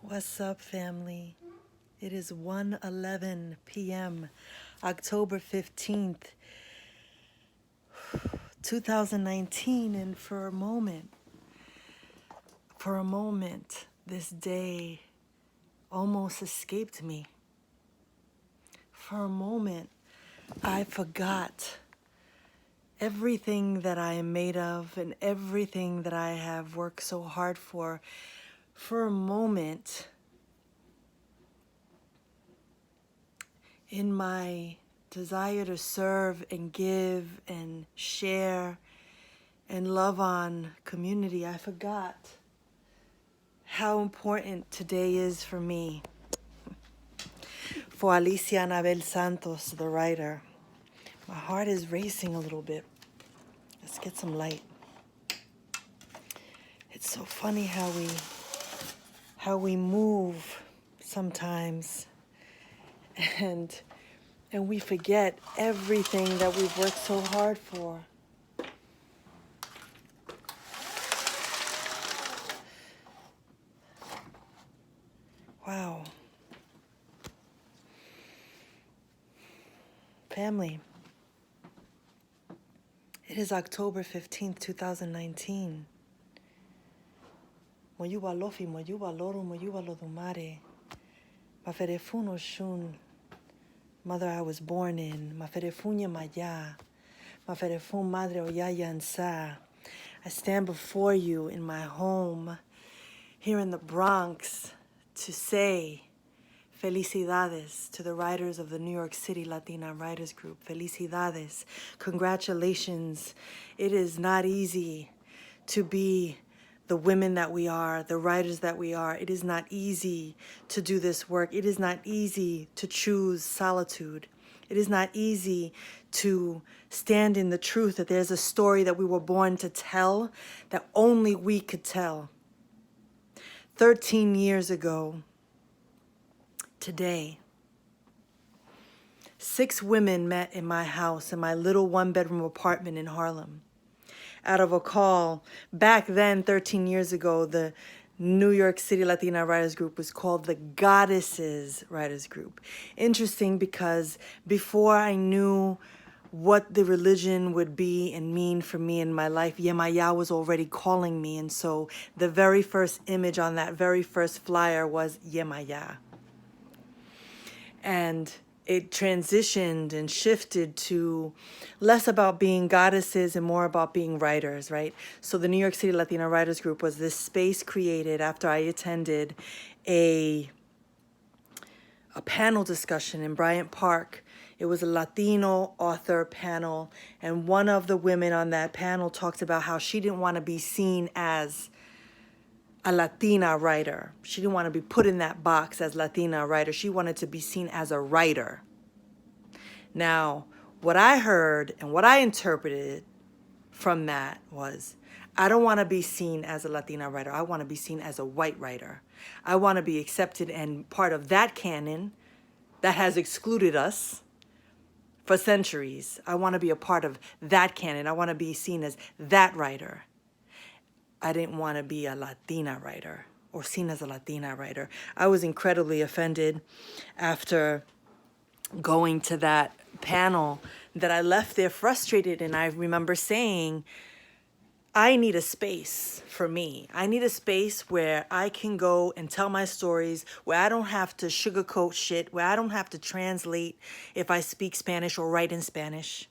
What's up, family? It is 1:11 p.m., October 15th, 2019, and for a moment, this day almost escaped me. For a moment, I forgot everything that I am made of and everything that I have worked so hard for. For a moment, in my desire to serve and give and share and love on community, I forgot how important today is for me. For Alicia Anabel Santos, the writer. My heart is racing a little bit. Let's get some light. It's so funny how we move sometimes and we forget everything that we've worked so hard for. Wow. Family, it is October 15th, 2019. Moyuwa lofi, moyuwa loru, moyuwa lodumare. Maferefuno shun. Mother I was born in. Maferefunya maya. Maferefun madre oyaya ansa. I stand before you in my home here in the Bronx to say felicidades to the writers of the New York City Latina Writers Group. Felicidades. Congratulations. It is not easy to be the women that we are, the writers that we are. It is not easy to do this work. It is not easy to choose solitude. It is not easy to stand in the truth that there's a story that we were born to tell that only we could tell. 13 years ago, today, 6 women met in my house, in my little one-bedroom apartment in Harlem. Out of a call, back then, 13 years ago, the New York City Latina Writers Group was called the Goddesses Writers Group. Interesting because before I knew what the religion would be and mean for me in my life, Yemaya was already calling me. And so the very first image on that very first flyer was Yemaya. And it transitioned and shifted to less about being goddesses and more about being writers, right? So the New York City Latina Writers Group was this space created after I attended a panel discussion in Bryant Park. It was a Latino author panel, and one of the women on that panel talked about how she didn't want to be seen as a Latina writer. She didn't want to be put in that box as Latina writer. She wanted to be seen as a writer. Now, what I heard and what I interpreted from that was, I don't want to be seen as a Latina writer. I want to be seen as a white writer. I want to be accepted and part of that canon that has excluded us for centuries. I want to be a part of that canon. I want to be seen as that writer. I didn't want to be a Latina writer or seen as a Latina writer. I was incredibly offended after going to that panel that I left there frustrated. And I remember saying, I need a space for me. I need a space where I can go and tell my stories, where I don't have to sugarcoat shit, where I don't have to translate if I speak Spanish or write in Spanish.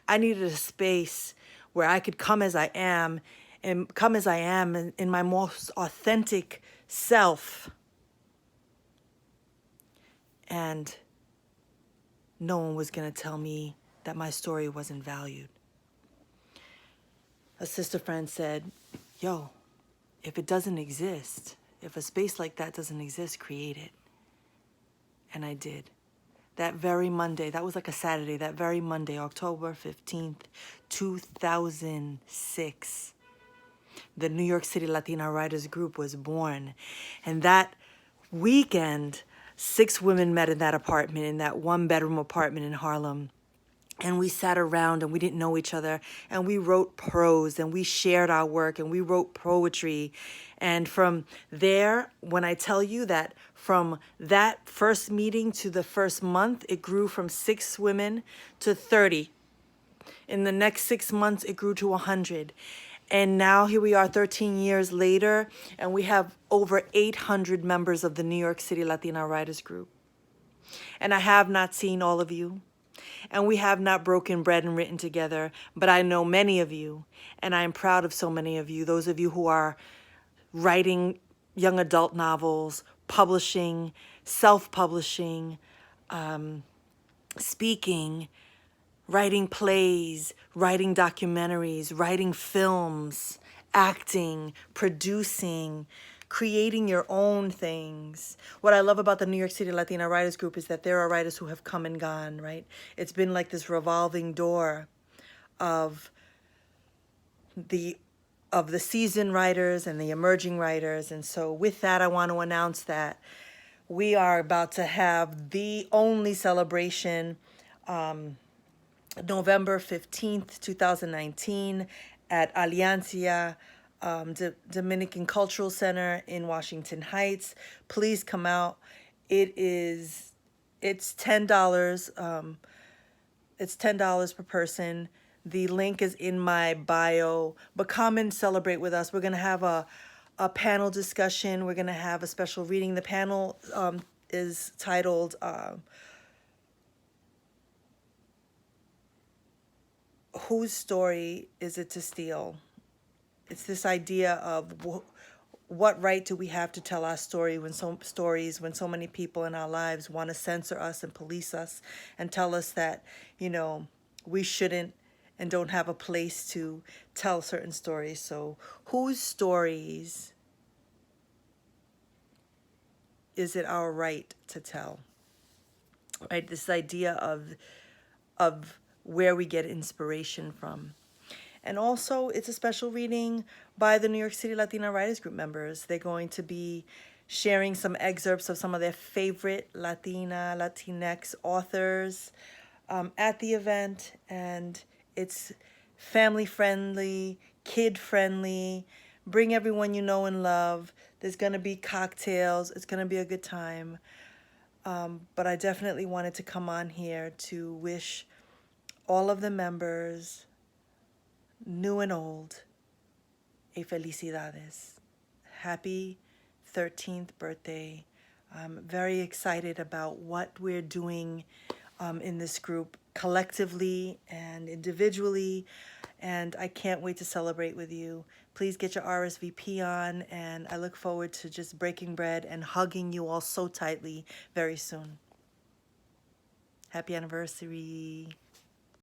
I needed a space where I could come as I am and come as I am in my most authentic self. And no one was going to tell me that my story wasn't valued. A sister friend said, yo, if it doesn't exist, if a space like that doesn't exist, create it. And I did. That very Monday, that was like a Saturday, that very Monday, October 15th, 2006, the New York City Latina Writers Group was born. And that weekend, 6 women met in that apartment, in that one-bedroom apartment in Harlem. and we sat around and we didn't know each other, and we wrote prose and we shared our work and we wrote poetry. And from there, when I tell you that from that first meeting to the first month, it grew from 6 women to 30. In the next 6 months, it grew to 100. And now here we are 13 years later, and we have over 800 members of the New York City Latina Writers Group. And I have not seen all of you, and we have not broken bread and written together, but I know many of you, and I am proud of so many of you, those of you who are writing young adult novels, publishing, self-publishing, speaking, writing plays, writing documentaries, writing films, acting, producing, creating your own things. What I love about the New York City Latina Writers Group is that there are writers who have come and gone, right? It's been like this revolving door of the seasoned writers and the emerging writers. And so with that, I want to announce that we are about to have the only celebration November 15th, 2019 at Alianza Dominican Cultural Center in Washington Heights. Please come out. It's $10. It's $10 per person. The link is in my bio, but come and celebrate with us. We're going to have a panel discussion. We're going to have a special reading. The panel is titled Whose Story Is It to Steal? It's this idea of what right do we have to tell our story when so many people in our lives want to censor us and police us and tell us that, we shouldn't and don't have a place to tell certain stories. So whose stories is it our right to tell? Right? This idea of where we get inspiration from. And also, it's a special reading by the New York City Latina Writers Group members. They're going to be sharing some excerpts of some of their favorite Latinx authors at the event. And it's family-friendly, kid-friendly. Bring everyone you know and love. There's going to be cocktails. It's going to be a good time. But I definitely wanted to come on here to wish all of the members, new and old, a felicidades. Happy 13th birthday. I'm very excited about what we're doing in this group collectively and individually, and I can't wait to celebrate with you. Please get your RSVP on, and I look forward to just breaking bread and hugging you all so tightly very soon. Happy anniversary.